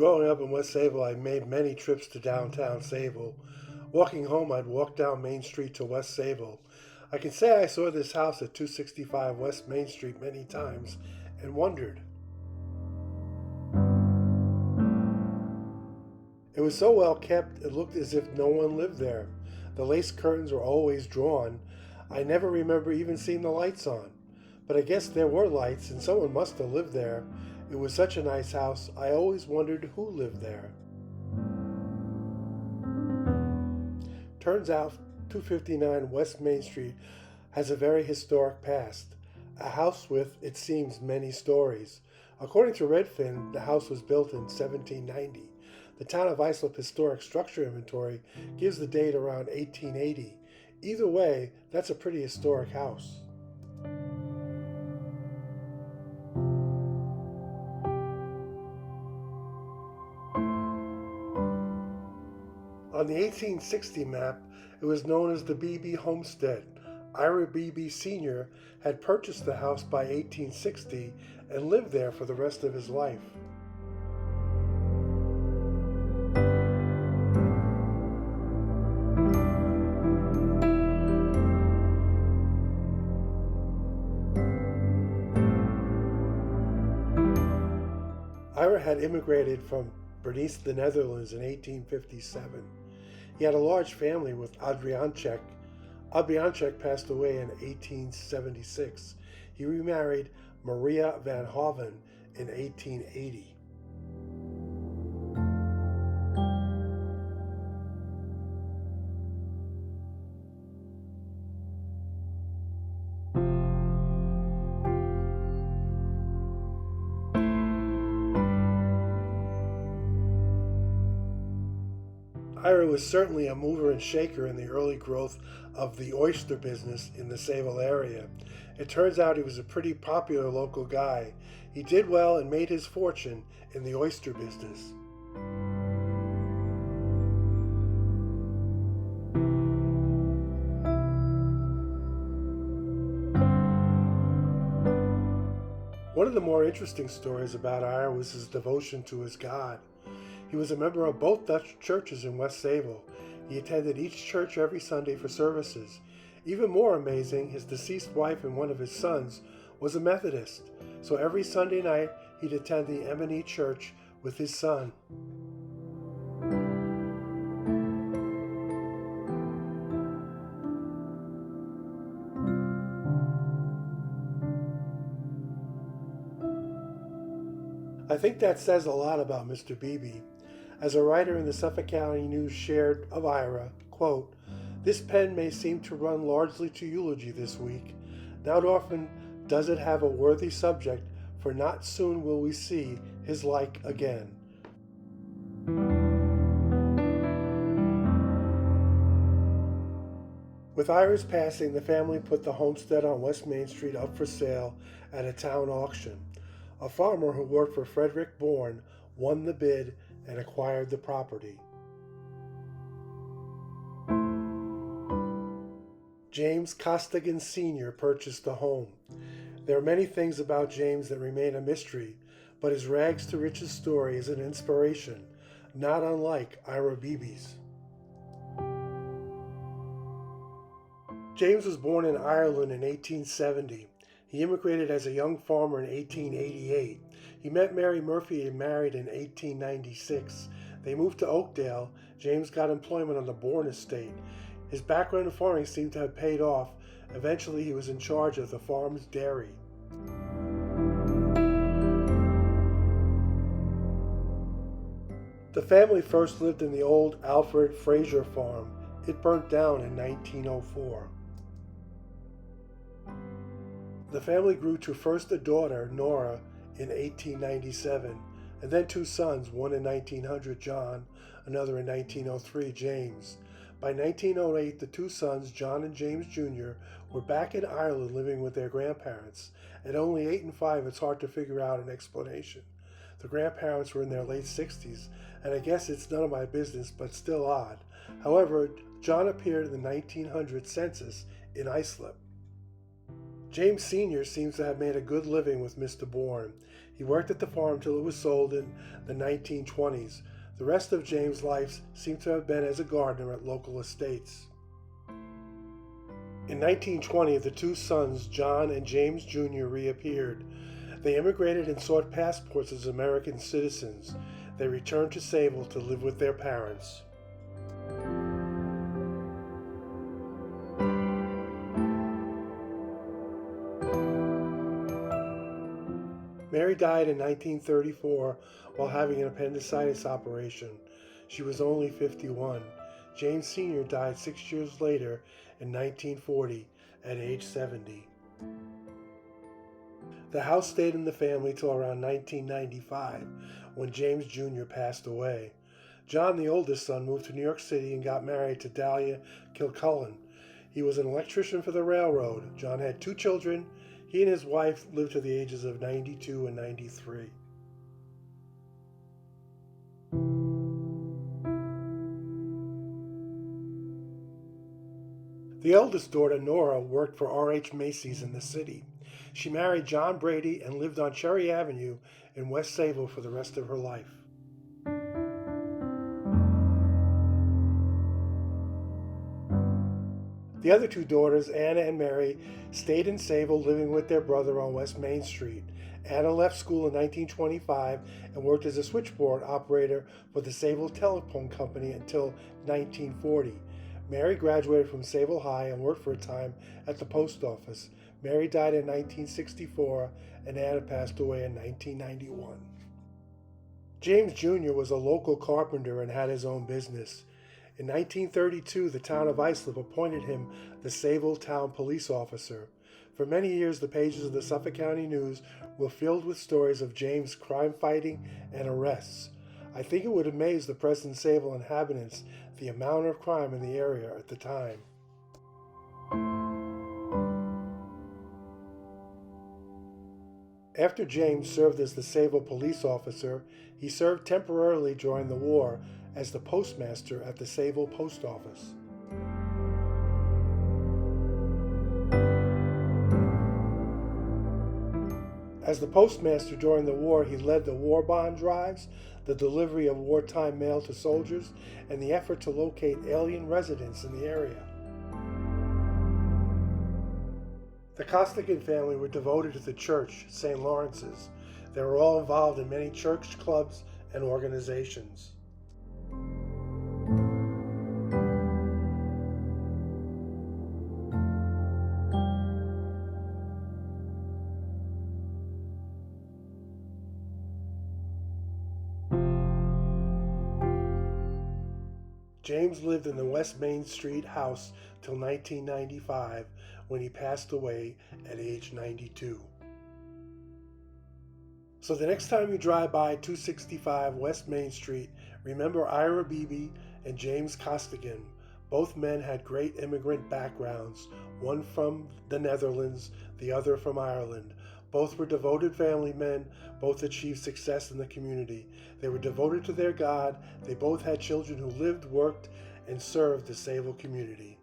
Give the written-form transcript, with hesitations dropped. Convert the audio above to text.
Growing up in West Sable, I made many trips to downtown Sable. Walking home, I'd walk down Main Street to West Sable. I can say I saw this house at 265 West Main Street many times and wondered. It was so well kept, it looked as if no one lived there. The lace curtains were always drawn. I never remember even seeing the lights on. But I guess there were lights, and someone must have lived there. It was such a nice house, I always wondered who lived there. Turns out 259 West Main Street has a very historic past. A house with, it seems, many stories. According to Redfin, the house was built in 1790. The Town of Islip Historic Structure Inventory gives the date around 1880. Either way, that's a pretty historic house. On the 1860 map, it was known as the Beebe Homestead. Ira Beebe Sr. had purchased the house by 1860 and lived there for the rest of his life. Ira had immigrated from Bernice, the Netherlands in 1857. He had a large family with Adriancek. Adriancek passed away in 1876. He remarried Maria van Hoven in 1880. Ira was certainly a mover and shaker in the early growth of the oyster business in the Sayville area. It turns out he was a pretty popular local guy. He did well and made his fortune in the oyster business. One of the more interesting stories about Ira was his devotion to his God. He was a member of both Dutch churches in West Sable. He attended each church every Sunday for services. Even more amazing, his deceased wife and one of his sons was a Methodist, so every Sunday night he'd attend the M&E church with his son. I think that says a lot about Mr. Beebe. As a writer in the Suffolk County News shared of Ira, quote, "This pen may seem to run largely to eulogy this week. Not often does it have a worthy subject, for not soon will we see his like again." With Ira's passing, the family put the homestead on West Main Street up for sale at a town auction. A farmer who worked for Frederick Bourne won the bid and acquired the property. James Costigan Sr. purchased the home. There are many things about James that remain a mystery, but his rags to riches story is an inspiration, not unlike Ira Beebe's. James was born in Ireland in 1870. He immigrated as a young farmer in 1888. He met Mary Murphy and married in 1896. They moved to Oakdale. James got employment on the Bourne estate. His background in farming seemed to have paid off. Eventually, he was in charge of the farm's dairy. The family first lived in the old Alfred Fraser farm. It burnt down in 1904. The family grew to first a daughter, Nora, in 1897, and then two sons, one in 1900, John, another in 1903, James. By 1908, the two sons, John and James Jr., were back in Ireland living with their grandparents. At only 8 and 5, it's hard to figure out an explanation. The grandparents were in their late 60s, and I guess it's none of my business, but still odd. However, John appeared in the 1900 census in Islip. James Sr. seems to have made a good living with Mr. Bourne. He worked at the farm till it was sold in the 1920s. The rest of James' life seems to have been as a gardener at local estates. In 1920, the two sons, John and James Jr., reappeared. They immigrated and sought passports as American citizens. They returned to Sayville to live with their parents. Mary died in 1934 while having an appendicitis operation. She was only 51. James Sr. died 6 years later in 1940 at age 70. The house stayed in the family till around 1995 when James Jr. passed away. John, the oldest son, moved to New York City and got married to Dahlia Kilcullen. He was an electrician for the railroad. John had 2 children. He and his wife lived to the ages of 92 and 93. The eldest daughter, Nora, worked for R.H. Macy's in the city. She married John Brady and lived on Cherry Avenue in West Sayville for the rest of her life. The other 2 daughters, Anna and Mary, stayed in Sayville living with their brother on West Main Street. Anna left school in 1925 and worked as a switchboard operator for the Sayville Telephone Company until 1940. Mary graduated from Sayville High and worked for a time at the post office. Mary died in 1964 and Anna passed away in 1991. James Jr. was a local carpenter and had his own business. In 1932, the town of Islip appointed him the Sayville Town Police Officer. For many years, the pages of the Suffolk County News were filled with stories of James' crime fighting and arrests. I think it would amaze the present Sayville inhabitants the amount of crime in the area at the time. After James served as the Sayville police officer, he served temporarily during the war as the postmaster at the Sayville Post Office. As the postmaster during the war, he led the war bond drives, the delivery of wartime mail to soldiers, and the effort to locate alien residents in the area. The Costigan family were devoted to the church, St. Lawrence's. They were all involved in many church clubs and organizations. James lived in the West Main Street house till 1995, when he passed away at age 92. So the next time you drive by 265 West Main Street, remember Ira Beebe and James Costigan. Both men had great immigrant backgrounds, one from the Netherlands, the other from Ireland. Both were devoted family men. Both achieved success in the community. They were devoted to their God. They both had children who lived, worked, and served the Sayville community.